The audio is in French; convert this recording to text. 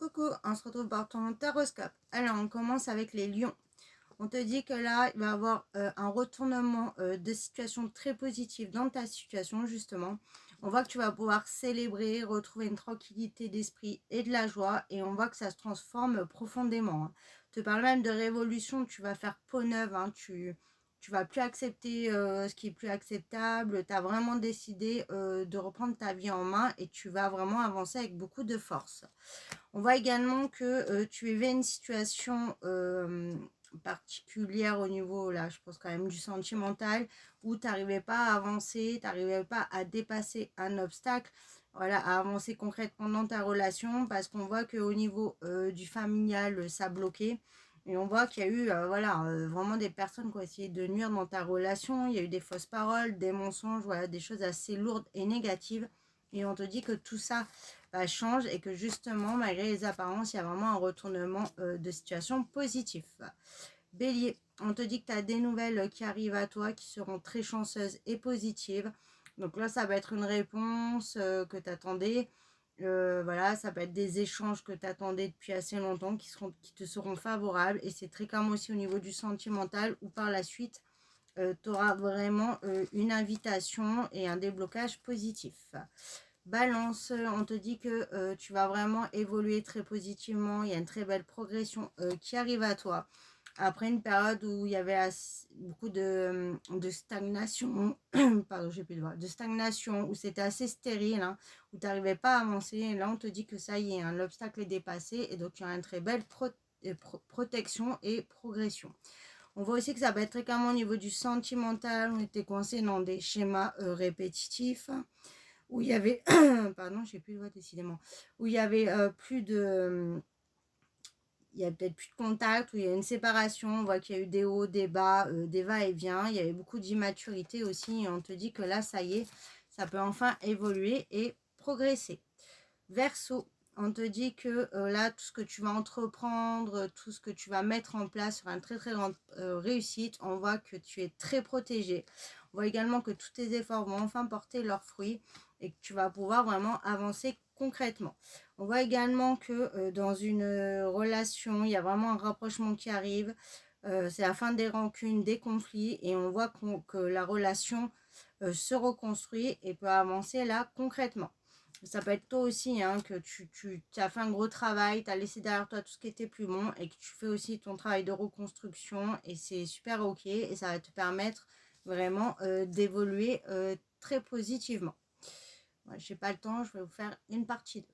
Coucou, on se retrouve pour ton horoscope. Alors, on commence avec les lions. On te dit que là, il va y avoir un retournement de situation très positive dans ta situation, justement. On voit que tu vas pouvoir célébrer, retrouver une tranquillité d'esprit et de la joie. Et on voit que ça se transforme profondément. Hein. Je te parle même de révolution, tu vas faire peau neuve. Hein. Tu vas plus accepter ce qui est plus acceptable. Tu as vraiment décidé de reprendre ta vie en main et tu vas vraiment avancer avec beaucoup de force. On voit également que tu vivais une situation particulière au niveau, là, je pense quand même du sentimental, où tu n'arrivais pas à avancer, tu n'arrivais pas à dépasser un obstacle, voilà, à avancer concrètement dans ta relation, parce qu'on voit qu'au niveau du familial, ça bloquait. Et on voit qu'il y a eu voilà, vraiment des personnes qui ont essayé de nuire dans ta relation. Il y a eu des fausses paroles, des mensonges, voilà, des choses assez lourdes et négatives. Et on te dit que tout ça change et que justement, malgré les apparences, il y a vraiment un retournement de situation positif. Bélier, on te dit que tu as des nouvelles qui arrivent à toi qui seront très chanceuses et positives. Donc là, ça va être une réponse que tu attendais. Voilà, ça peut être des échanges que tu attendais depuis assez longtemps qui te seront favorables. Et c'est très calme aussi au niveau du sentimental où par la suite, tu auras vraiment une invitation et un déblocage positif. Balance, on te dit que tu vas vraiment évoluer très positivement. Il y a une très belle progression qui arrive à toi. Après une période où il y avait beaucoup de stagnation, pardon, j'ai plus de voix, de stagnation, où c'était assez stérile, hein, où tu n'arrivais pas à avancer. Et là, on te dit que ça y est, hein, l'obstacle est dépassé et donc il y a une très belle protection et progression. On voit aussi que ça va être très clairement au niveau du sentimental. On était coincé dans des schémas répétitifs où il y avait, pardon, j'ai plus de voix décidément, où il y avait plus de, il y a peut-être plus de contact, où il y a une séparation, on voit qu'il y a eu des hauts, des bas, des va-et-vient, il y avait beaucoup d'immaturité aussi, et on te dit que là, ça y est, ça peut enfin évoluer et progresser. Verseau, on te dit que là, tout ce que tu vas entreprendre, tout ce que tu vas mettre en place sera une très très grande réussite. On voit que tu es très protégé. On voit également que tous tes efforts vont enfin porter leurs fruits et que tu vas pouvoir vraiment avancer concrètement. On voit également que dans une relation, il y a vraiment un rapprochement qui arrive. C'est la fin des rancunes, des conflits et on voit que la relation se reconstruit et peut avancer là concrètement. Ça peut être toi aussi, hein, que tu as fait un gros travail, tu as laissé derrière toi tout ce qui était plus bon et que tu fais aussi ton travail de reconstruction et c'est super ok et ça va te permettre vraiment d'évoluer très positivement. Moi, j'ai pas le temps, je vais vous faire une partie 2.